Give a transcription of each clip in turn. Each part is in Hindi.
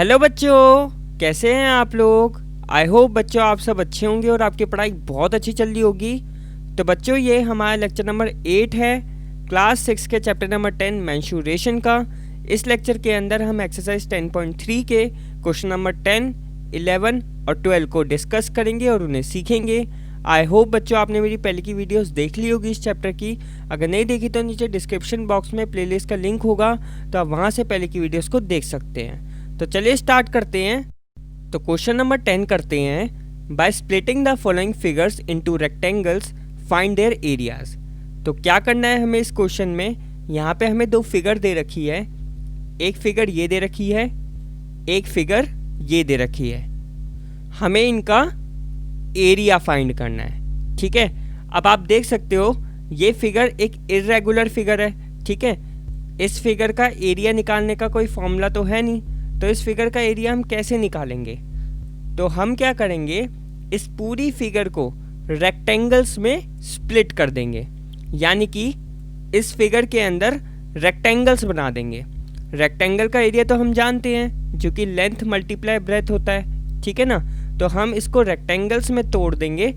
हेलो बच्चों, कैसे हैं आप लोग। आई होप बच्चों आप सब अच्छे होंगे और आपकी पढ़ाई बहुत अच्छी चल रही होगी। तो बच्चों ये हमारा लेक्चर नंबर 8 है, क्लास 6 के चैप्टर नंबर 10 मेंस्ट्रुएशन का। इस लेक्चर के अंदर हम एक्सरसाइज 10.3 के क्वेश्चन नंबर 10, 11 और 12 को डिस्कस करेंगे और उन्हें सीखेंगे। आई होप बच्चों आपने मेरी पहले की वीडियोस देख ली होगी इस चैप्टर की। अगर नहीं देखी तो नीचे डिस्क्रिप्शन बॉक्स में प्लेलिस्ट का लिंक होगा, तो आप वहाँ से पहले की वीडियोस को देख सकते हैं। तो चलिए स्टार्ट करते हैं। तो क्वेश्चन नंबर 10 करते हैं। By splitting the following figures into rectangles find there areas. तो क्या करना है हमें इस क्वेश्चन में। यहाँ पे हमें दो फिगर दे रखी है, एक फिगर ये दे रखी है, एक फिगर ये दे रखी है। हमें इनका एरिया फाइंड करना है। ठीक है, अब आप देख सकते हो ये फिगर एक इर्रेगुलर फिगर है। ठीक है, इस फिगर का एरिया निकालने का कोई फॉर्मूला तो है नहीं, तो इस फिगर का एरिया हम कैसे निकालेंगे। तो हम क्या करेंगे, इस पूरी फिगर को रेक्टेंगल्स में स्प्लिट कर देंगे, यानी कि इस फिगर के अंदर रेक्टेंगल्स बना देंगे। रेक्टेंगल का एरिया तो हम जानते हैं, जो कि लेंथ मल्टीप्लाई ब्रेथ होता है। ठीक है ना, तो हम इसको रेक्टेंगल्स में तोड़ देंगे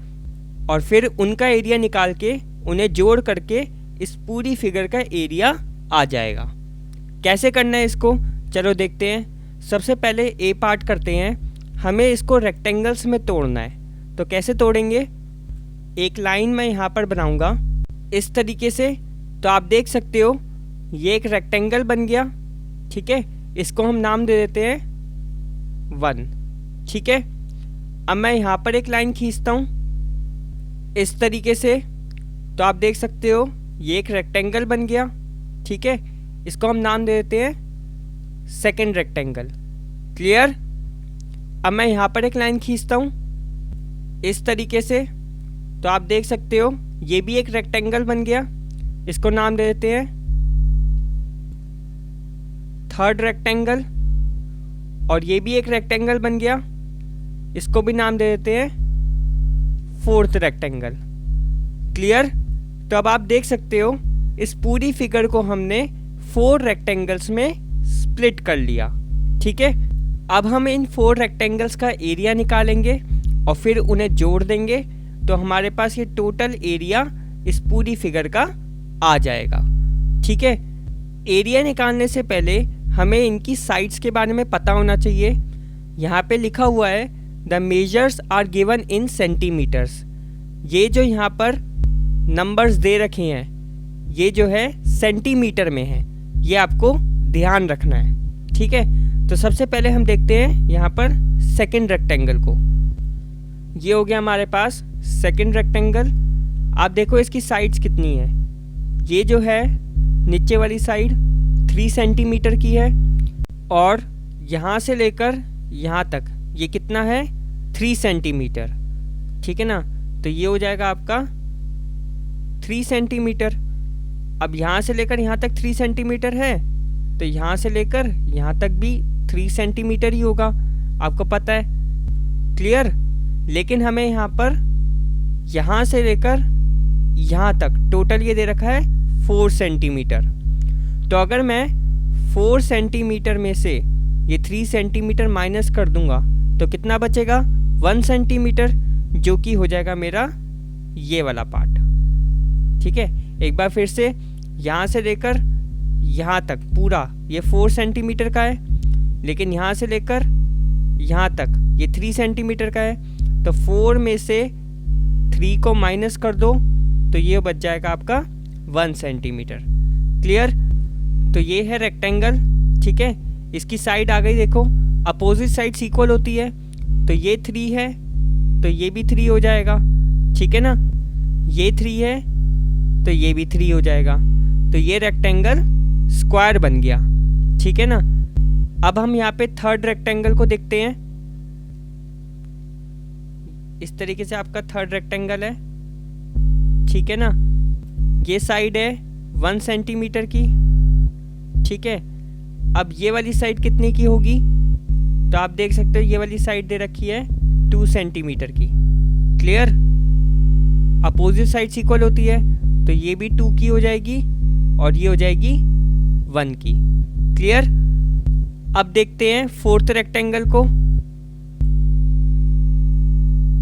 और फिर उनका एरिया निकाल के उन्हें जोड़ करके इस पूरी फिगर का एरिया आ जाएगा। कैसे करना है इसको, चलो देखते हैं। सबसे पहले ए पार्ट करते हैं। हमें इसको रेक्टेंगल्स में तोड़ना है, तो कैसे तोड़ेंगे। एक लाइन मैं यहाँ पर बनाऊंगा इस तरीके से। तो आप देख सकते हो ये एक रेक्टेंगल बन गया। ठीक है, इसको हम नाम दे देते हैं 1। ठीक है, अब मैं यहाँ पर एक लाइन खींचता हूँ इस तरीके से। तो आप देख सकते हो ये एक रेक्टेंगल बन गया। ठीक है, इसको हम नाम दे देते हैं सेकेंड रेक्टेंगल। क्लियर। अब मैं यहाँ पर एक लाइन खींचता हूँ इस तरीके से। तो आप देख सकते हो ये भी एक रेक्टेंगल बन गया, इसको नाम दे देते हैं थर्ड रेक्टेंगल। और ये भी एक रेक्टेंगल बन गया, इसको भी नाम दे देते हैं फोर्थ रेक्टेंगल। क्लियर। तो अब आप देख सकते हो इस पूरी फिगर को हमने 4 रेक्टेंगल्स में स्प्लिट कर लिया। ठीक है, अब हम इन 4 रेक्टेंगल्स का एरिया निकालेंगे और फिर उन्हें जोड़ देंगे, तो हमारे पास ये टोटल एरिया इस पूरी फिगर का आ जाएगा। ठीक है, एरिया निकालने से पहले हमें इनकी साइड्स के बारे में पता होना चाहिए। यहाँ पे लिखा हुआ है the measures are given in centimetres. ये जो यहाँ पर नंबर्स दे रखे हैं ये जो है सेंटीमीटर में है, ये आपको ध्यान रखना है। ठीक है, तो सबसे पहले हम देखते हैं यहाँ पर सेकंड रेक्टेंगल को। ये हो गया हमारे पास सेकंड रेक्टेंगल। आप देखो इसकी साइड्स कितनी है। ये जो है नीचे वाली साइड 3 सेंटीमीटर की है और यहाँ से लेकर यहाँ तक ये कितना है 3 सेंटीमीटर। ठीक है ना, तो ये हो जाएगा आपका 3 सेंटीमीटर। अब यहाँ से लेकर यहाँ तक 3 सेंटीमीटर है, तो यहाँ से लेकर यहाँ तक भी 3 सेंटीमीटर ही होगा, आपको पता है। क्लियर। लेकिन हमें यहाँ पर यहाँ से लेकर यहाँ तक टोटल ये दे रखा है 4 सेंटीमीटर। तो अगर मैं 4 सेंटीमीटर में से ये 3 सेंटीमीटर माइनस कर दूंगा तो कितना बचेगा 1 सेंटीमीटर, जो कि हो जाएगा मेरा ये वाला पार्ट। ठीक है, एक बार फिर से यहाँ से लेकर यहाँ तक पूरा ये 4 सेंटीमीटर का है, लेकिन यहाँ से लेकर यहाँ तक ये 3 सेंटीमीटर का है। तो 4 में से 3 को माइनस कर दो तो ये बच जाएगा आपका 1 सेंटीमीटर। क्लियर। तो ये है रेक्टेंगल। ठीक है, इसकी साइड आ गई, देखो अपोजिट साइड्स इक्वल होती है, तो ये 3 है तो ये भी 3 हो जाएगा। ठीक है ना, ये 3 है तो ये भी 3 हो जाएगा। तो ये रेक्टेंगल स्क्वायर बन गया। ठीक है ना, अब हम यहाँ पे थर्ड रेक्टेंगल को देखते हैं। इस तरीके से आपका थर्ड रेक्टेंगल है। ठीक है ना, ये साइड है 1 सेंटीमीटर की। ठीक है, अब ये वाली साइड कितने की होगी, तो आप देख सकते हो ये वाली साइड दे रखी है 2 सेंटीमीटर की। क्लियर। अपोजिट साइड्स इक्वल होती है, तो ये भी 2 की हो जाएगी और ये हो जाएगी 1 की। क्लियर। अब देखते हैं फोर्थ रेक्टेंगल को।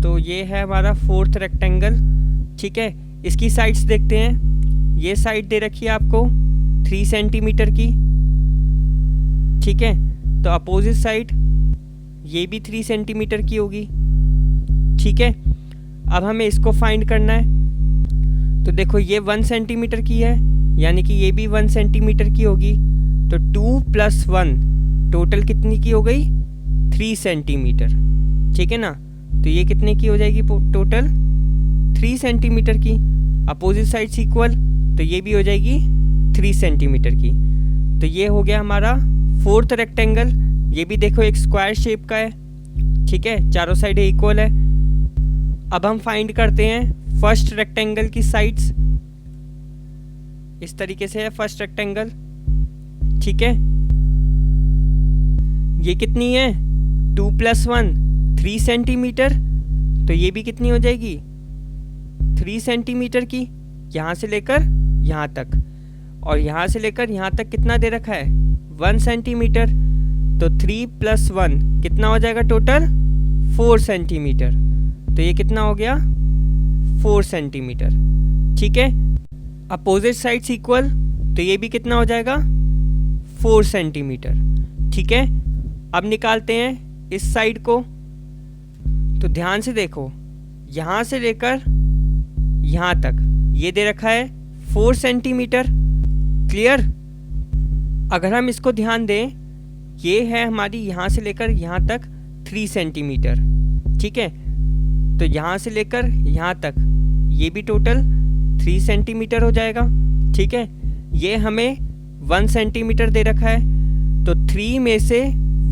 तो ये है हमारा फोर्थ रेक्टेंगल, ठीक है। इसकी साइड्स देखते हैं। ये साइड दे रखी है आपको 3 सेंटीमीटर की, ठीक है। तो अपोजिट साइड ये भी 3 सेंटीमीटर की होगी, ठीक है। अब हमें इसको फाइंड करना है। तो देखो ये 1 सेंटीमीटर की है, यानी कि ये भी 1 सेंटीमीटर की होगी। तो 2 + 1 टोटल कितनी की हो गई? 3 सेंटीमीटर, ठीक है ना। तो ये कितने की हो जाएगी टोटल? 3 सेंटीमीटर की। अपोजिट साइड्स इक्वल, तो ये भी हो जाएगी 3 सेंटीमीटर की। तो ये हो गया हमारा फोर्थ रेक्टेंगल। ये भी देखो एक स्क्वायर शेप का है, ठीक है, चारों साइड इक्वल है। अब हम फाइंड करते हैं फर्स्ट रेक्टेंगल की साइड्स। इस तरीके से है फर्स्ट रेक्टेंगल, ठीक है। ये कितनी है? 2 + 1 3 सेंटीमीटर। तो ये भी कितनी हो जाएगी? 3 सेंटीमीटर की, यहाँ से लेकर यहाँ तक। और यहाँ से लेकर यहाँ तक कितना दे रखा है? 1 सेंटीमीटर। तो 3 + 1 कितना हो जाएगा टोटल? 4 सेंटीमीटर। तो ये कितना हो गया? 4 सेंटीमीटर, ठीक है। अपोजिट साइड्स इक्वल, तो ये भी कितना हो जाएगा? 4 सेंटीमीटर, ठीक है। अब निकालते हैं इस साइड को। तो ध्यान से देखो, यहाँ से लेकर यहाँ तक ये दे रखा है 4 सेंटीमीटर, क्लियर। अगर हम इसको ध्यान दें, ये है हमारी यहाँ से लेकर यहाँ तक 3 सेंटीमीटर, ठीक है। तो यहाँ से लेकर यहाँ तक ये भी टोटल 3 सेंटीमीटर हो जाएगा, ठीक है। ये हमें 1 सेंटीमीटर दे रखा है। तो 3 में से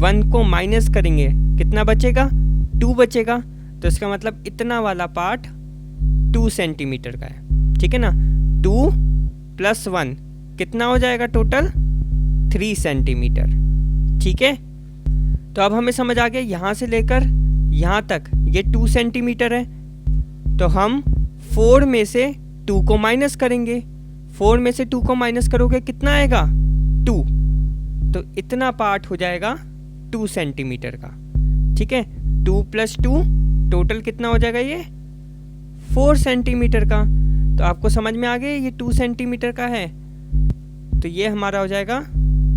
1 को माइनस करेंगे, कितना बचेगा? 2 बचेगा। तो इसका मतलब इतना वाला पार्ट 2 सेंटीमीटर का है, ठीक है ना। 2 + 1 कितना हो जाएगा टोटल? 3 सेंटीमीटर, ठीक है। तो अब हमें समझ आ गया, यहाँ से लेकर यहाँ तक ये 2 सेंटीमीटर है। तो हम 4 में से 2 को माइनस करेंगे। 4 में से 2 को माइनस करोगे कितना आएगा? 2। तो इतना पार्ट हो जाएगा 2 सेंटीमीटर का, ठीक है। 2 + 2 टोटल कितना हो जाएगा? ये 4 सेंटीमीटर का। तो आपको समझ में आ गया ये 2 सेंटीमीटर का है। तो ये हमारा हो जाएगा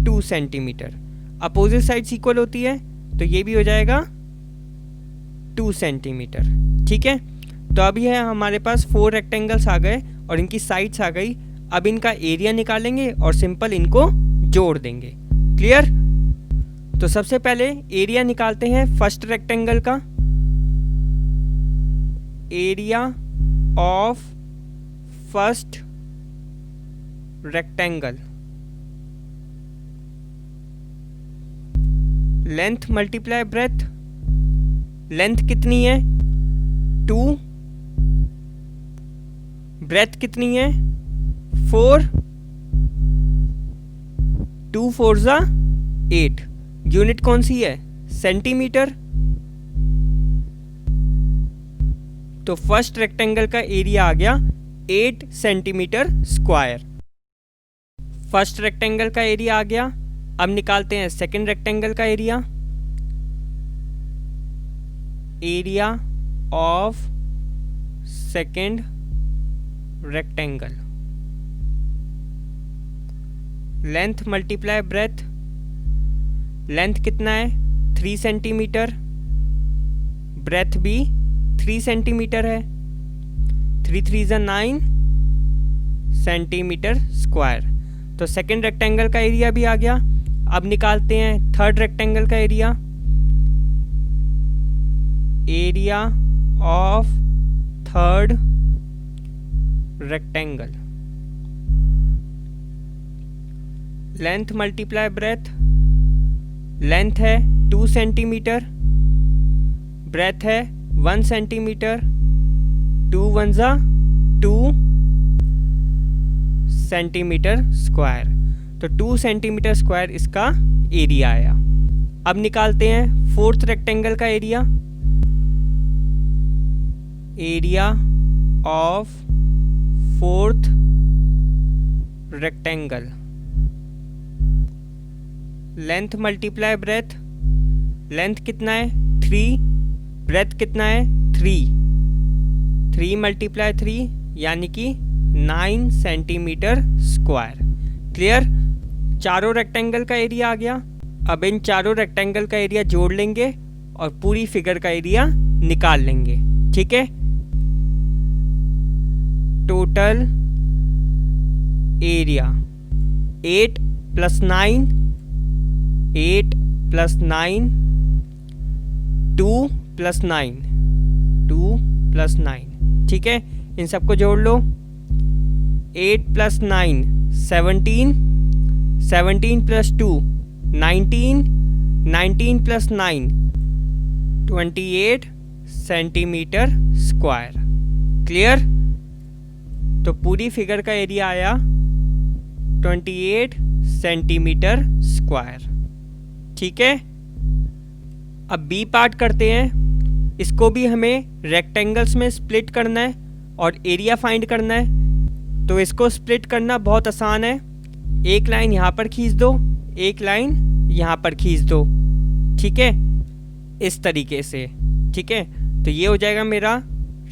2 सेंटीमीटर। अपोजिट साइड्स इक्वल होती है, तो ये भी हो जाएगा 2 सेंटीमीटर, ठीक है। तो अब ये हमारे पास 4 रेक्टेंगल्स आ गए और इनकी साइड्स आ गई। अब इनका एरिया निकालेंगे और सिंपल इनको जोड़ देंगे, क्लियर। तो सबसे पहले एरिया निकालते हैं फर्स्ट रेक्टेंगल का। Area of first rectangle, length multiply breadth. Length कितनी है? 2। ब्रेथ कितनी है? 4। 2 4 ज़ा 8। यूनिट कौन सी है? सेंटीमीटर। तो फर्स्ट रेक्टेंगल का एरिया आ गया 8 सेंटीमीटर स्क्वायर। फर्स्ट रेक्टेंगल का एरिया आ गया। अब निकालते हैं सेकंड रेक्टेंगल का area. Area of second rectangle, length multiply breadth. Length कितना है? 3 सेंटीमीटर। ब्रेथ भी 3 सेंटीमीटर है। 3 3 ज़ा 9 सेंटीमीटर स्क्वायर। तो सेकंड रेक्टेंगल का एरिया भी आ गया। अब निकालते हैं थर्ड रेक्टेंगल का area. Area of third rectangle, length multiply breadth. Length है 2 सेंटीमीटर, ब्रेथ है 1 सेंटीमीटर। 2 1 ज़ा 2 सेंटीमीटर स्क्वायर। तो 2 सेंटीमीटर स्क्वायर इसका एरिया आया। अब निकालते हैं फोर्थ रेक्टेंगल का area. Area of fourth rectangle, length multiply breadth, length कितना है 3, ब्रेथ कितना है 3, 3 मल्टीप्लाई 3 यानी कि 9 सेंटीमीटर स्क्वायर। क्लियर? चारों रेक्टेंगल का एरिया आ गया। अब इन चारों रेक्टेंगल का एरिया जोड़ लेंगे और पूरी फिगर का एरिया निकाल लेंगे। ठीक है, टोटल एरिया 8 + 9, 8 + 9, 2 + 9, 2 + 9। ठीक है, इन सबको जोड़ लो। 8 + 9 17, 17 + 2 19, 19 + 9 28 सेंटीमीटर स्क्वायर। क्लियर? तो पूरी फिगर का एरिया आया 28 सेंटीमीटर स्क्वायर। ठीक है, अब बी पार्ट करते हैं। इसको भी हमें रेक्टेंगल्स में स्प्लिट करना है और एरिया फाइंड करना है। तो इसको स्प्लिट करना बहुत आसान है। एक लाइन यहाँ पर खींच दो, एक लाइन यहाँ पर खींच दो। ठीक है, इस तरीके से। ठीक है, तो ये हो जाएगा मेरा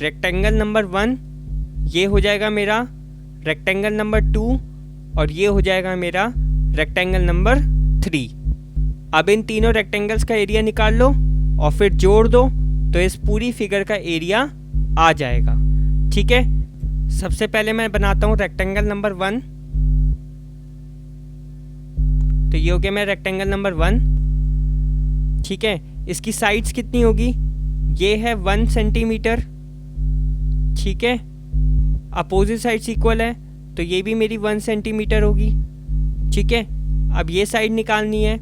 रेक्टेंगल नंबर 1, ये हो जाएगा मेरा रेक्टेंगल नंबर 2 और ये हो जाएगा मेरा रेक्टेंगल नंबर 3। अब इन तीनों रेक्टेंगल्स का एरिया निकाल लो और फिर जोड़ दो तो इस पूरी फिगर का एरिया आ जाएगा। ठीक है, सबसे पहले मैं बनाता हूँ रेक्टेंगल नंबर 1। तो ये हो गया मेरा रेक्टेंगल नंबर 1। ठीक है, इसकी साइड्स कितनी होगी? ये है 1 सेंटीमीटर। ठीक है, अपोजिट साइड्स इक्वल है तो ये भी मेरी 1 सेंटीमीटर होगी। ठीक है, अब ये साइड निकालनी है।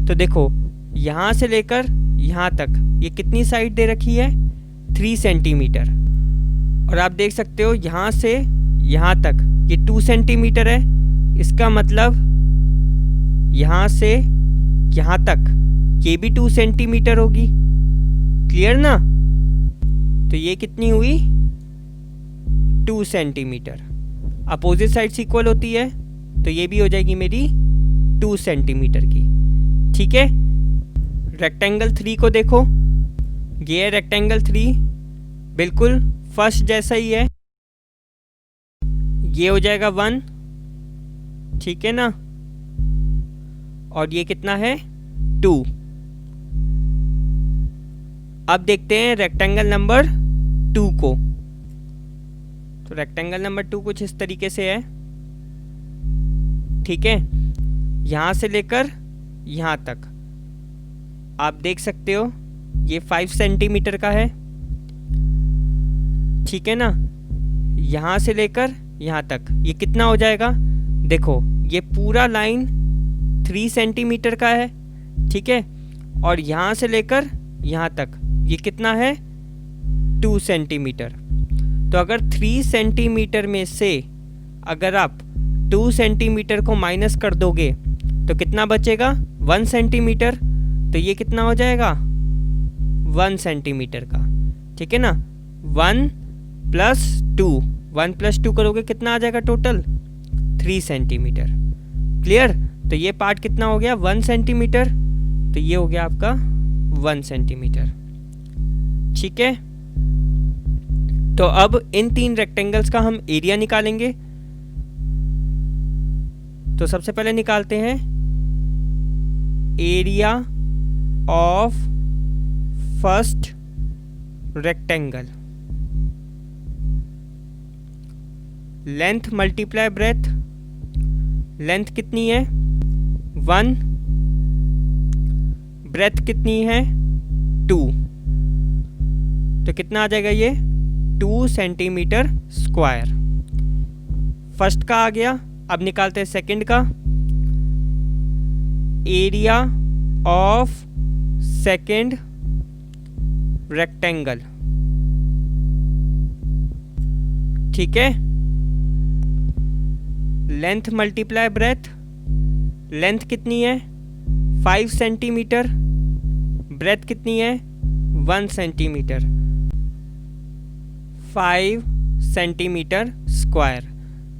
तो देखो यहाँ से लेकर यहाँ तक ये कितनी साइड दे रखी है? 3 सेंटीमीटर। और आप देख सकते हो यहाँ से यहाँ तक ये 2 सेंटीमीटर है। इसका मतलब यहाँ से यहाँ तक ये भी 2 सेंटीमीटर होगी। क्लियर ना? तो ये कितनी हुई? 2 सेंटीमीटर। अपोजिट साइड्स इक्वल होती है तो ये भी हो जाएगी मेरी 2 सेंटीमीटर की। ठीक है, रेक्टेंगल 3 को देखो, ये है रेक्टेंगल 3, बिल्कुल फर्स्ट जैसा ही है। ये हो जाएगा 1। ठीक है ना? और ये कितना है? 2। अब देखते हैं रेक्टेंगल नंबर 2 को। तो रेक्टेंगल नंबर 2 कुछ इस तरीके से है। ठीक है, यहाँ से लेकर यहाँ तक आप देख सकते हो ये 5 सेंटीमीटर का है। ठीक है ना? यहाँ से लेकर यहाँ तक ये कितना हो जाएगा? देखो ये पूरा लाइन 3 सेंटीमीटर का है। ठीक है, और यहाँ से लेकर यहाँ तक ये कितना है? 2 सेंटीमीटर। तो अगर 3 सेंटीमीटर में से अगर आप 2 सेंटीमीटर को माइनस कर दोगे तो कितना बचेगा? 1 सेंटीमीटर। तो ये कितना हो जाएगा? 1 सेंटीमीटर का। ठीक है ना? 1 + 2, 1 + 2 करोगे कितना आ जाएगा टोटल? 3 सेंटीमीटर। क्लियर? तो ये पार्ट कितना हो गया? 1 सेंटीमीटर। तो ये हो गया आपका 1 सेंटीमीटर। ठीक है, तो अब इन 3 रेक्टेंगल्स का हम एरिया निकालेंगे। तो सबसे पहले निकालते हैं area of first rectangle. Length multiply breadth, length कितनी है? 1, ब्रेथ कितनी है? 2। तो कितना आ जाएगा ये? 2 सेंटीमीटर स्क्वायर। फर्स्ट का आ गया। अब निकालते हैं सेकंड का। Area of second rectangle. ठीक है, लेंथ मल्टीप्लाई ब्रेथ, लेंथ कितनी है? 5 सेंटीमीटर। ब्रेथ कितनी है? 1 सेंटीमीटर। 5 centimetre square.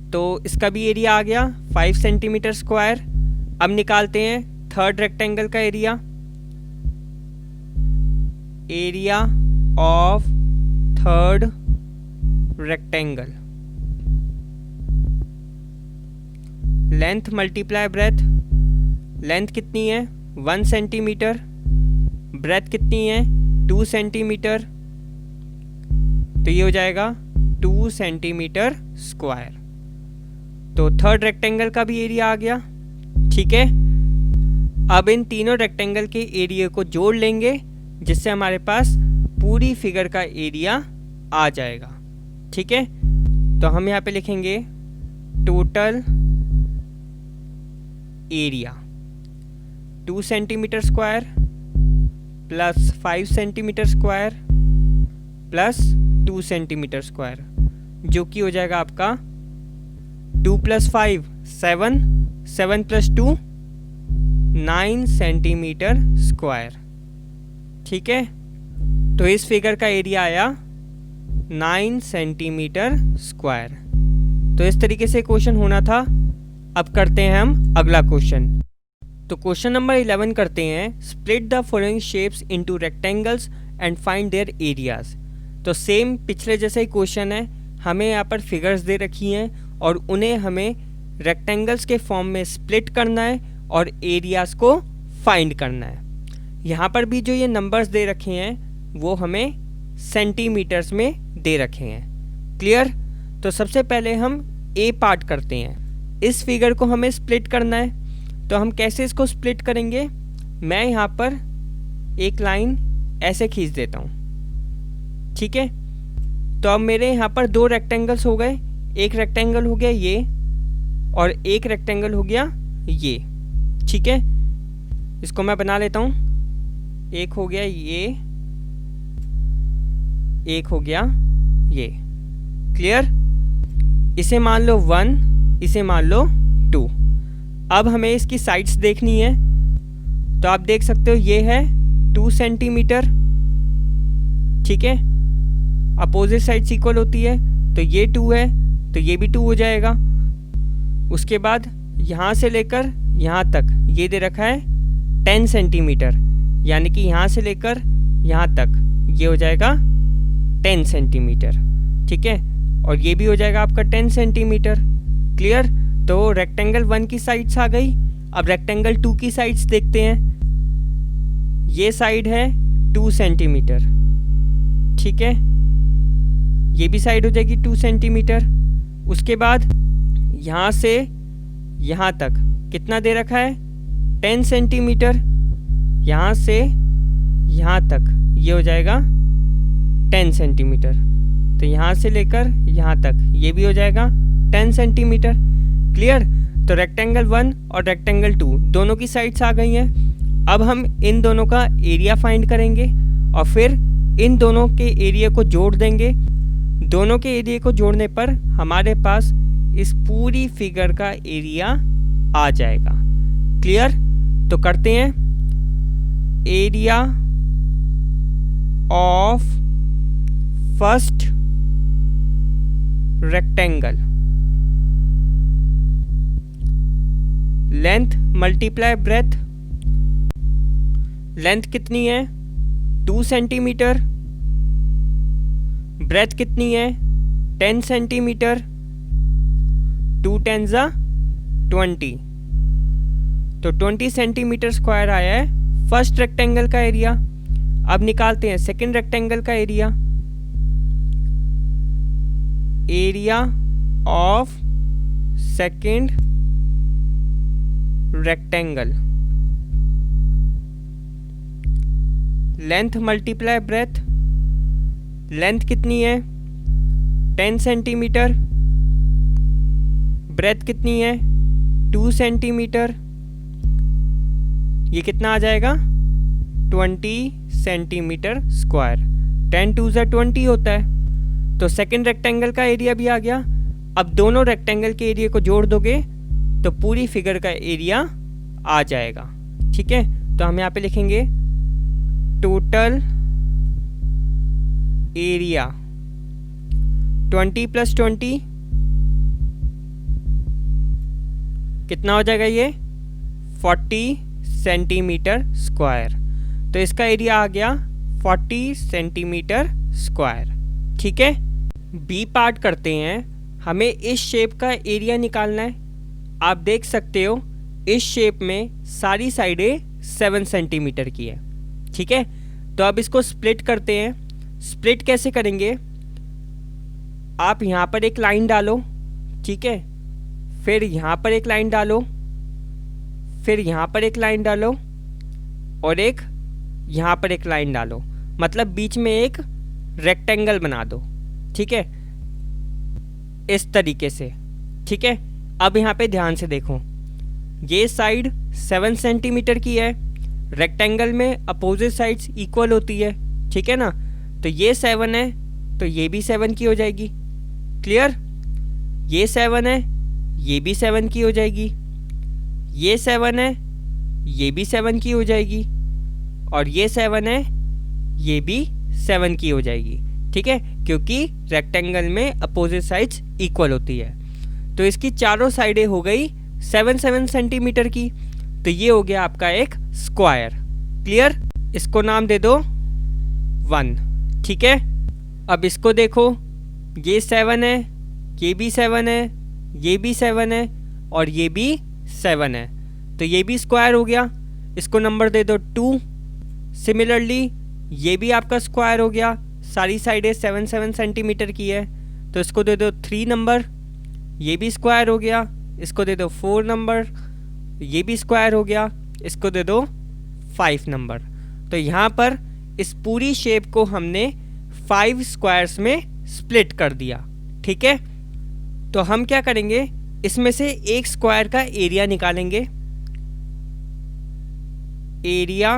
तो इसका भी एरिया आ गया 5 सेंटीमीटर स्क्वायर। अब निकालते हैं थर्ड रेक्टेंगल का area, area of third rectangle, length multiply breadth, length कितनी है 1 सेंटीमीटर, ब्रेथ कितनी है 2 सेंटीमीटर, तो ये हो जाएगा 2 सेंटीमीटर स्क्वायर। तो थर्ड रेक्टेंगल का भी एरिया आ गया। ठीक है, अब इन तीनों रेक्टेंगल के एरिया को जोड़ लेंगे जिससे हमारे पास पूरी फिगर का एरिया आ जाएगा। ठीक है, तो हम यहाँ पे लिखेंगे total area 2 centimetre square plus 5 centimetre square plus 2 centimetre square, जो कि हो जाएगा आपका 2 + 5 7, 7 + 2 9 सेंटीमीटर स्क्वायर। ठीक है, तो इस फिगर का एरिया आया 9 सेंटीमीटर स्क्वायर। तो इस तरीके से क्वेश्चन होना था। अब करते हैं हम अगला क्वेश्चन। तो क्वेश्चन नंबर 11 करते हैं, split the following shapes into rectangles and find there areas. तो सेम पिछले जैसा ही क्वेश्चन है, हमें यहाँ पर फिगर्स दे रखी हैं और उन्हें हमें रेक्टेंगल्स के फॉर्म में स्प्लिट करना है और एरियाज को फाइंड करना है। यहाँ पर भी जो ये नंबर्स दे रखे हैं वो हमें सेंटीमीटर्स में दे रखे हैं। क्लियर? तो सबसे पहले हम ए पार्ट करते हैं। इस फिगर को हमें स्प्लिट करना है, तो हम कैसे इसको स्प्लिट करेंगे? मैं यहाँ पर एक लाइन ऐसे खींच देता हूँ। ठीक है, तो अब मेरे यहाँ पर 2 रेक्टेंगल्स हो गए। एक रेक्टेंगल हो गया ये और एक रेक्टेंगल हो गया ये। ठीक है, इसको मैं बना लेता हूँ। एक हो गया ये, एक हो गया ये। क्लियर? इसे मान लो 1, इसे मान लो 2। अब हमें इसकी साइड्स देखनी है, तो आप देख सकते हो ये है 2 सेंटीमीटर। ठीक है, अपोजिट साइड्स इक्वल होती है, तो ये 2 है तो ये भी 2 हो जाएगा। उसके बाद यहाँ से लेकर यहाँ तक ये दे रखा है 10 सेंटीमीटर, यानी कि यहाँ से लेकर यहाँ तक ये हो जाएगा 10 सेंटीमीटर। ठीक है, और ये भी हो जाएगा आपका 10 सेंटीमीटर। क्लियर? तो रेक्टेंगल 1 की साइड्स आ गई। अब रेक्टेंगल 2 की साइड्स देखते हैं। ये साइड है 2 सेंटीमीटर। ठीक है, ये भी साइड हो जाएगी 2 सेंटीमीटर। उसके बाद यहाँ से यहाँ तक कितना दे रखा है 10 सेंटीमीटर। यहाँ से यहाँ तक ये हो जाएगा 10 सेंटीमीटर। तो यहाँ से लेकर यहाँ तक ये भी हो जाएगा 10 सेंटीमीटर। क्लियर? तो रेक्टेंगल 1 और रेक्टेंगल 2 दोनों की साइड्स आ गई हैं। अब हम इन दोनों का एरिया फाइंड करेंगे और फिर इन दोनों के एरिया को जोड़ देंगे। दोनों के एरिया को जोड़ने पर हमारे पास इस पूरी फिगर का एरिया आ जाएगा। क्लियर? तो करते हैं area of first rectangle, length multiply breadth. Length कितनी है 2 सेंटीमीटर, ब्रेथ कितनी है 10 सेंटीमीटर, 2 10 ज़ा 20, तो 20 सेंटीमीटर स्क्वायर आया है फर्स्ट रेक्टेंगल का एरिया। अब निकालते हैं सेकंड रेक्टेंगल का area. Area of second rectangle, length multiply breadth. Length कितनी है 10 सेंटीमीटर, ब्रेथ कितनी है 2 सेंटीमीटर, ये कितना आ जाएगा 20 सेंटीमीटर स्क्वायर। 10 2 ज़ा 20 होता है। तो सेकंड रेक्टेंगल का एरिया भी आ गया। अब दोनों रेक्टेंगल के एरिया को जोड़ दोगे तो पूरी फिगर का एरिया आ जाएगा। ठीक है, तो हम यहाँ पे लिखेंगे टोटल एरिया 20 + 20 कितना हो जाएगा ये 40 सेंटीमीटर स्क्वायर। तो इसका एरिया आ गया 40 सेंटीमीटर स्क्वायर। ठीक है, बी पार्ट करते हैं। हमें इस शेप का एरिया निकालना है। आप देख सकते हो इस शेप में सारी साइडें 7 सेंटीमीटर की है। ठीक है, तो अब इसको स्प्लिट करते हैं। स्प्लिट कैसे करेंगे, आप यहाँ पर एक लाइन डालो, ठीक है, फिर यहाँ पर एक लाइन डालो, फिर यहाँ पर एक लाइन डालो और एक यहाँ पर एक लाइन डालो, मतलब बीच में एक रेक्टेंगल बना दो। ठीक है, इस तरीके से। ठीक है, अब यहाँ पे ध्यान से देखो, ये साइड 7 सेंटीमीटर की है। रेक्टेंगल में अपोजिट साइड्स इक्वल होती है। ठीक है ना, तो ये 7 है तो ये भी 7 की हो जाएगी। क्लियर, ये 7 है ये भी 7 की हो जाएगी, ये 7 है ये भी 7 की हो जाएगी और ये 7 है ये भी 7 की हो जाएगी। ठीक है, क्योंकि रेक्टेंगल में अपोजिट साइड्स इक्वल होती है। तो इसकी चारों साइडें हो गई 7 सेंटीमीटर की। तो ये हो गया आपका एक स्क्वायर। क्लियर, इसको नाम दे दो 1। ठीक है, अब इसको देखो, ये 7 है ये भी 7 है ये भी 7 है और ये भी 7 है, तो ये भी स्क्वायर हो गया। इसको नंबर दे दो 2। सिमिलरली ये भी आपका स्क्वायर हो गया, सारी साइडें 7 सेंटीमीटर की है, तो इसको दे दो 3 नंबर। ये भी स्क्वायर हो गया, इसको दे दो 4 नंबर। ये भी स्क्वायर हो गया, इसको दे दो 5 नंबर। तो यहाँ पर इस पूरी शेप को हमने 5 स्क्वायर्स में स्प्लिट कर दिया। ठीक है, तो हम क्या करेंगे, इसमें से एक स्क्वायर का एरिया निकालेंगे। Area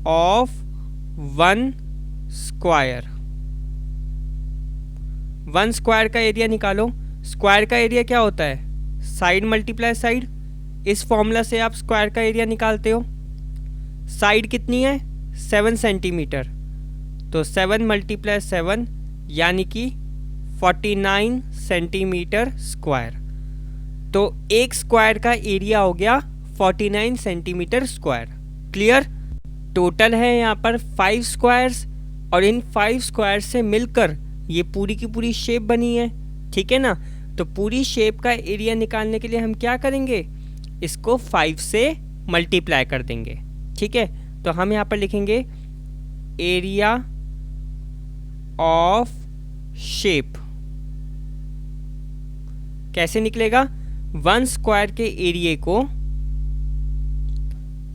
of 1 square. 1 स्क्वायर का एरिया निकालो। स्क्वायर का एरिया क्या होता है, साइड मल्टीप्लाई साइड। इस फॉर्मूला से आप स्क्वायर का एरिया निकालते हो। साइड कितनी है 7 सेंटीमीटर, तो 7 × 7 यानी कि 49 सेंटीमीटर स्क्वायर। तो एक स्क्वायर का एरिया हो गया 49 सेंटीमीटर स्क्वायर। क्लियर, टोटल है यहाँ पर 5 स्क्वायर्स और इन 5 स्क्वायर से मिलकर ये पूरी की पूरी शेप बनी है। ठीक है ना, तो पूरी शेप का एरिया निकालने के लिए हम क्या करेंगे, इसको 5 से मल्टीप्लाई कर देंगे। ठीक है, तो हम यहाँ पर लिखेंगे एरिया ऑफ शेप। कैसे निकलेगा, 1 स्क्वायर के एरिया को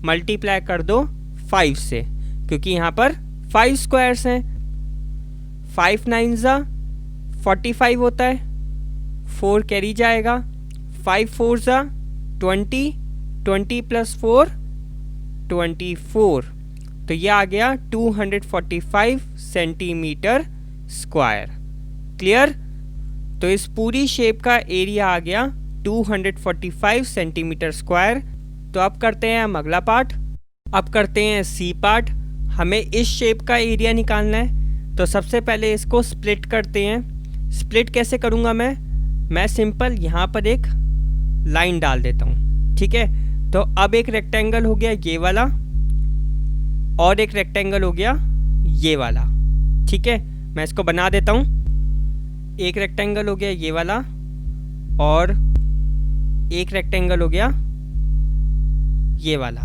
मल्टीप्लाई कर दो 5 से, क्योंकि यहाँ पर 5 स्क्वायर्स हैं। 5 9 ज़ा 45 होता है, 4 कैरी जाएगा, 5 4 ज़ा 20, 20 + 4 24, तो ये आ गया 245 सेंटीमीटर स्क्वायर। क्लियर, तो इस पूरी शेप का एरिया आ गया 245 सेंटीमीटर स्क्वायर। तो अब करते हैं हम अगला पार्ट। अब करते हैं सी पार्ट। हमें इस शेप का एरिया निकालना है, तो सबसे पहले इसको स्प्लिट करते हैं। स्प्लिट कैसे करूँगा मैं सिंपल यहाँ पर एक लाइन डाल देता हूँ। ठीक है, तो अब एक रेक्टेंगल हो गया ये वाला और एक रेक्टेंगल हो गया ये वाला। ठीक है, मैं इसको बना देता हूँ। एक रेक्टेंगल हो गया ये वाला और एक रेक्टेंगल हो गया ये वाला।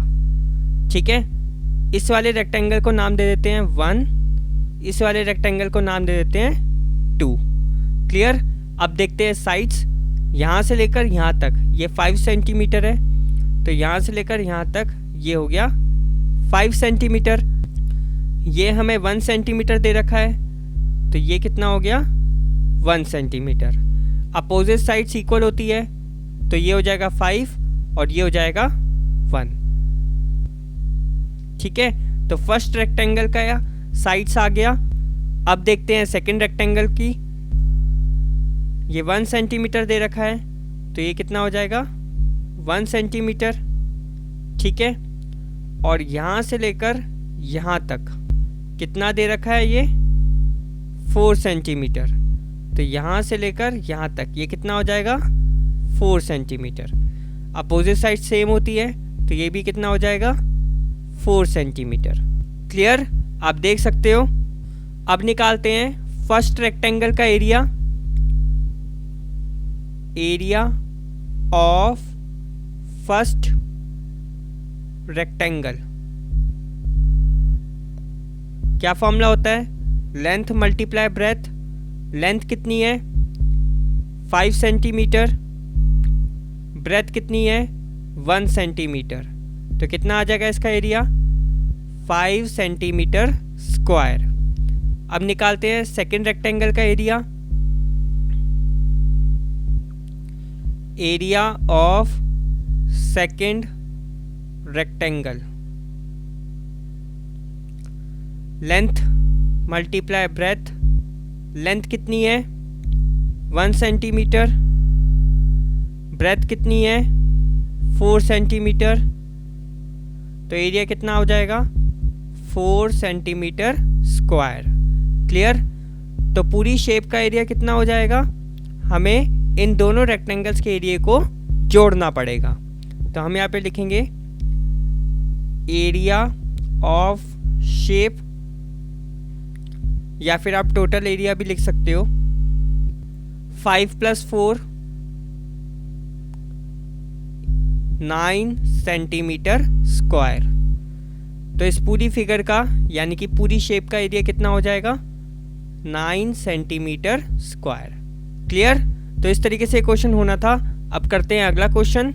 ठीक है, इस वाले रेक्टेंगल को नाम दे देते हैं 1, इस वाले रेक्टेंगल को नाम दे देते हैं 2। क्लियर, अब देखते हैं साइड्स। यहाँ से लेकर यहाँ तक ये 5 सेंटीमीटर है, तो यहाँ से लेकर यहाँ तक ये हो गया 5 सेंटीमीटर। ये हमें 1 सेंटीमीटर दे रखा है, तो ये कितना हो गया 1 सेंटीमीटर। अपोजिट साइड्स इक्वल होती है, तो ये हो जाएगा 5 और ये हो जाएगा 1। ठीक है, तो फर्स्ट रेक्टेंगल का साइड्स आ गया। अब देखते हैं सेकंड रेक्टेंगल की। ये 1 सेंटीमीटर दे रखा है, तो ये कितना हो जाएगा 1 सेंटीमीटर। ठीक है, और यहाँ से लेकर यहाँ तक कितना दे रखा है, ये 4 सेंटीमीटर। तो यहाँ से लेकर यहाँ तक ये कितना हो जाएगा 4 सेंटीमीटर। अपोजिट साइड सेम होती है, तो ये भी कितना हो जाएगा 4 सेंटीमीटर। क्लियर, आप देख सकते हो। अब निकालते हैं फर्स्ट रेक्टेंगल का area. Area of first rectangle क्या फॉर्मूला होता है? Length multiply breadth. लेंथ कितनी है 5 सेंटीमीटर, ब्रेथ कितनी है 1 सेंटीमीटर, तो कितना आ जाएगा इसका एरिया 5 सेंटीमीटर स्क्वायर। अब निकालते हैं सेकंड रेक्टेंगल का area. Area of second rectangle, length multiply breadth. Length कितनी है 1 सेंटीमीटर, ब्रेथ कितनी है 4 सेंटीमीटर, तो एरिया कितना हो जाएगा 4 सेंटीमीटर स्क्वायर। क्लियर, तो पूरी शेप का एरिया कितना हो जाएगा? हमें इन दोनों रेक्टेंगल्स के एरिया को जोड़ना पड़ेगा। तो हम यहाँ पे लिखेंगे एरिया ऑफ शेप, या फिर आप टोटल एरिया भी लिख सकते हो। 5 + 4 9 सेंटीमीटर स्क्वायर। तो इस पूरी फिगर का यानी कि पूरी शेप का एरिया कितना हो जाएगा 9 सेंटीमीटर स्क्वायर। क्लियर, तो इस तरीके से क्वेश्चन होना था। अब करते हैं अगला क्वेश्चन।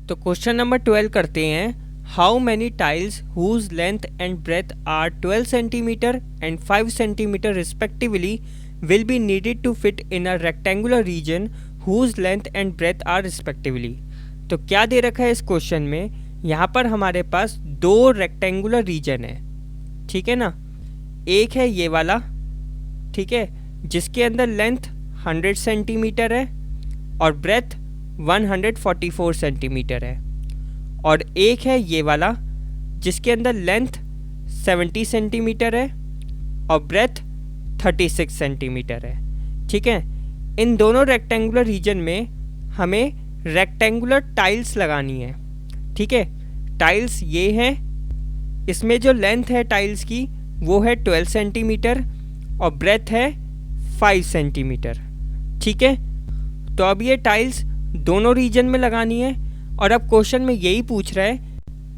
तो क्वेश्चन नंबर 12 करते हैं। How many tiles whose length and breadth are 12 centimetre and 5 centimetre respectively will be needed to fit in a rectangular region whose length and breadth are respectively. तो क्या दे रखा है इस क्वेश्चन में? यहाँ पर हमारे पास 2 रेक्टेंगुलर रीजन है, ठीक है ना। एक है ये वाला, ठीक है, जिसके अंदर लेंथ 100 सेंटीमीटर है और ब्रेथ 144 सेंटीमीटर है, और एक है ये वाला जिसके अंदर लेंथ 70 सेंटीमीटर है और ब्रेथ 36 सेंटीमीटर है, ठीक है। इन दोनों रेक्टेंगुलर रीजन में हमें रेक्टेंगुलर टाइल्स लगानी है, ठीक है। टाइल्स ये हैं, इसमें जो लेंथ है टाइल्स की वो है 12 सेंटीमीटर और ब्रेथ है 5 सेंटीमीटर, ठीक है। तो अब ये टाइल्स दोनों रीजन में लगानी है, और अब क्वेश्चन में यही पूछ रहा है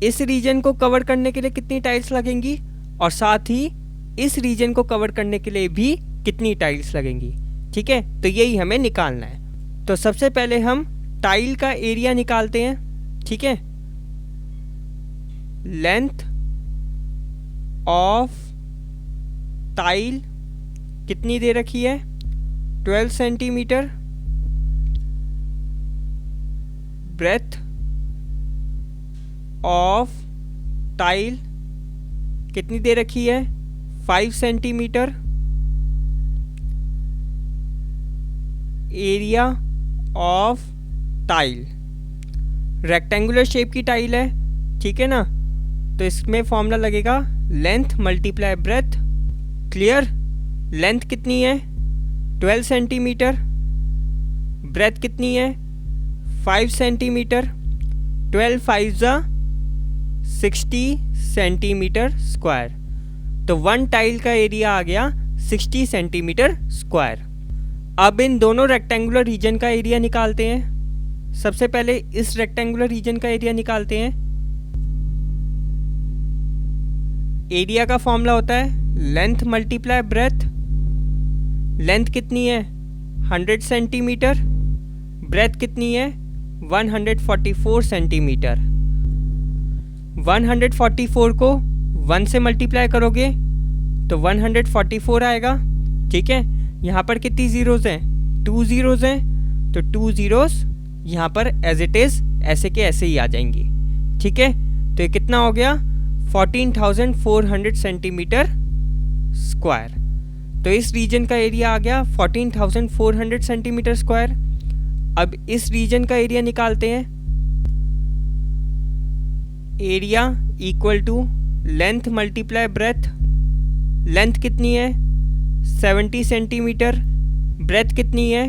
इस रीजन को कवर करने के लिए कितनी टाइल्स लगेंगी और साथ ही इस रीजन को कवर करने के लिए भी कितनी टाइल्स लगेंगी, ठीक है। तो यही हमें निकालना है। तो सबसे पहले हम टाइल का एरिया निकालते हैं, ठीक है। लेंथ ऑफ टाइल कितनी दे रखी है 12 सेंटीमीटर, ब्रेथ ऑफ टाइल कितनी दे रखी है 5 centimetre, area of tile, rectangular shape की टाइल है, ठीक है ना। तो इसमें फॉर्मूला लगेगा length multiply breath. Clear, length कितनी है 12 सेंटीमीटर, ब्रेथ कितनी है 5 सेंटीमीटर, 12 5 60 सेंटीमीटर स्क्वायर। तो 1 टाइल का एरिया आ गया 60 सेंटीमीटर स्क्वायर। अब इन दोनों रेक्टेंगुलर रीजन का एरिया निकालते हैं। सबसे पहले इस रेक्टेंगुलर रीजन का एरिया निकालते हैं। एरिया का फॉर्मूला होता है लेंथ मल्टीप्लाई ब्रेथ। लेंथ कितनी है 100 सेंटीमीटर, ब्रेथ कितनी है 144 सेंटीमीटर। 144 को 1 से मल्टीप्लाई करोगे तो 144 आएगा, ठीक है। यहाँ पर कितनी ज़ीरोज़ हैं 2 ज़ीरोज़ हैं, तो 2 ज़ीरोज़ यहाँ पर एज इट इज़ ऐसे के ऐसे ही आ जाएंगे, ठीक है। तो ये कितना हो गया 14,400 सेंटीमीटर स्क्वायर। तो इस रीजन का एरिया आ गया 14,400 सेंटीमीटर स्क्वायर। अब इस रीजन का एरिया निकालते हैं। Area equal to length multiply breadth. Length कितनी है 70 सेंटीमीटर, ब्रेथ कितनी है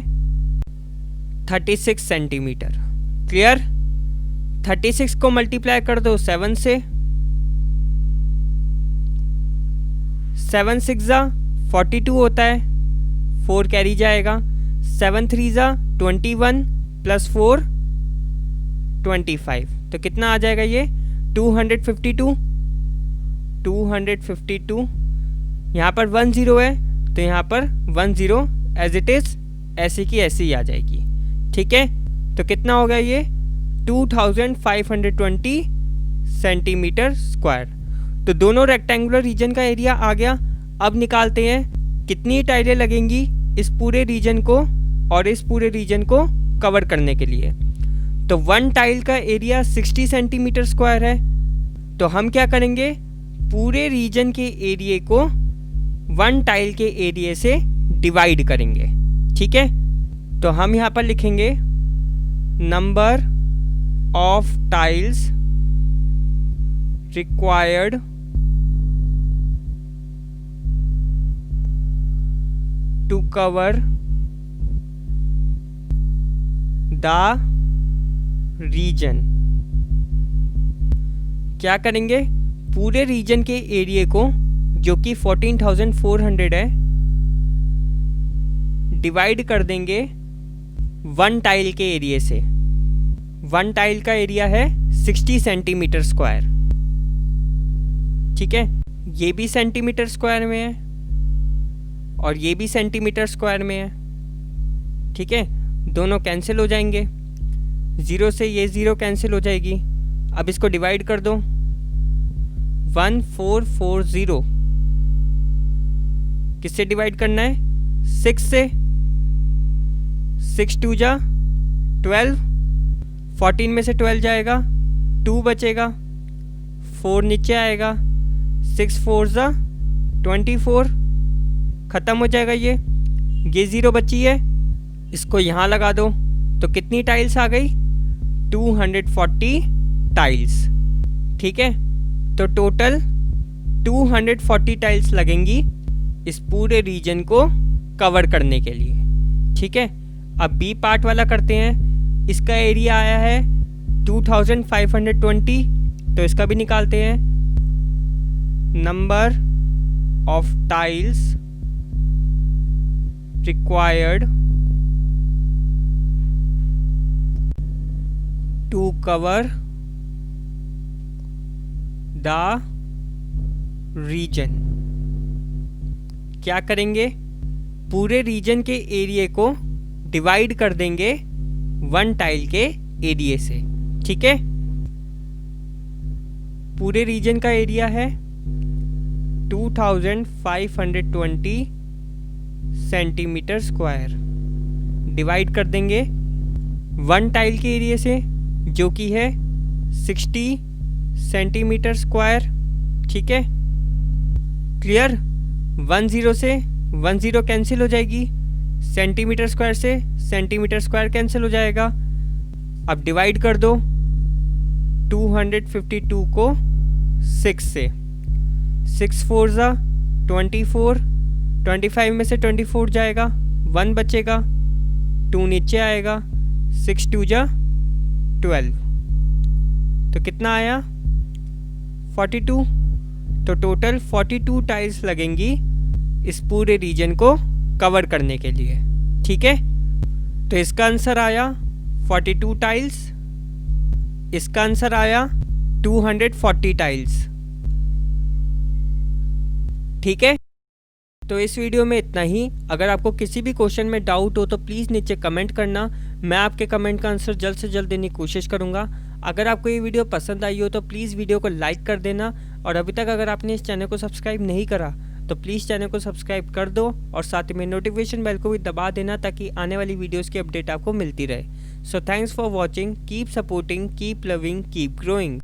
36 सेंटीमीटर। क्लियर, 36 को मल्टीप्लाई कर दो 7 से, 7 6 जा 42 होता है, 4 कैरी जाएगा, 7 3 जा 21 प्लस 4 25, तो कितना आ जाएगा ये 252। 252, यहाँ पर 1 0 है तो यहाँ पर 1 0 एज इट इज़ ऐसी की ऐसी ही आ जाएगी। ठीक है, तो कितना होगा ये 2520 सेंटीमीटर स्क्वायर। तो दोनों रेक्टेंगुलर रीजन का एरिया आ गया। अब निकालते हैं कितनी टाइलें लगेंगी इस पूरे रीजन को और इस पूरे रीजन को कवर करने के लिए। तो 1 टाइल का एरिया 60 सेंटीमीटर स्क्वायर है, तो हम क्या करेंगे, पूरे रीजन के एरिया को 1 टाइल के एरिया से डिवाइड करेंगे। ठीक है, तो हम यहाँ पर लिखेंगे number of tiles required to cover the region. क्या करेंगे, पूरे रीजन के एरिया को जो कि 14,400 है डिवाइड कर देंगे 1 टाइल के एरिया से। 1 टाइल का एरिया है 60 सेंटीमीटर स्क्वायर। ठीक है, ये भी सेंटीमीटर स्क्वायर में है और ये भी सेंटीमीटर स्क्वायर में है। ठीक है, दोनों कैंसिल हो जाएंगे, 0 से ये 0 कैंसिल हो जाएगी। अब इसको डिवाइड कर दो, 1440 किससे डिवाइड करना है, 6 से। 6 2 जा 12, 14 में से 12 जाएगा, 2 बचेगा, 4 नीचे आएगा, 6 4 जा 24, ख़त्म हो जाएगा ये 0 बची है, इसको यहाँ लगा दो तो कितनी टाइल्स आ गई, 240 टाइल्स। ठीक है, तो टोटल 240 टाइल्स लगेंगी इस पूरे रीजन को कवर करने के लिए। ठीक है, अब बी पार्ट वाला करते हैं। इसका एरिया आया है 2520, तो इसका भी निकालते हैं। Number of tiles required to cover the region. क्या करेंगे, पूरे रीजन के एरिया को डिवाइड कर देंगे 1 टाइल के एरिया से। ठीक है, पूरे रीजन का एरिया है 2520 सेंटीमीटर स्क्वायर, डिवाइड कर देंगे 1 टाइल के एरिया से जो कि है 60 सेंटीमीटर स्क्वायर। ठीक है, क्लियर। 1 0 से 1 0 कैंसिल हो जाएगी, सेंटीमीटर स्क्वायर से सेंटीमीटर स्क्वायर कैंसिल हो जाएगा। अब डिवाइड कर दो 252 को 6 से, 6 4 जा 24, 25 में से 24 जाएगा, 1 बचेगा, 2 नीचे आएगा, 6 2 जा 12, तो कितना आया 42। तो टोटल 42 टाइल्स लगेंगी इस पूरे रीजन को कवर करने के लिए। ठीक है, तो इसका आंसर आया 42 टाइल्स, इसका आंसर आया 240 टाइल्स। ठीक है, तो इस वीडियो में इतना ही। अगर आपको किसी भी क्वेश्चन में डाउट हो तो प्लीज़ नीचे कमेंट करना, मैं आपके कमेंट का आंसर जल्द से जल्द देने की कोशिश करूँगा। अगर आपको ये वीडियो पसंद आई हो तो प्लीज़ वीडियो को लाइक कर देना, और अभी तक अगर आपने इस चैनल को सब्सक्राइब नहीं करा तो प्लीज़ चैनल को सब्सक्राइब कर दो और साथ में नोटिफिकेशन बेल को भी दबा देना ताकि आने वाली वीडियोज़ की अपडेट आपको मिलती रहे। So thanks for watching, keep supporting, keep loving, keep growing.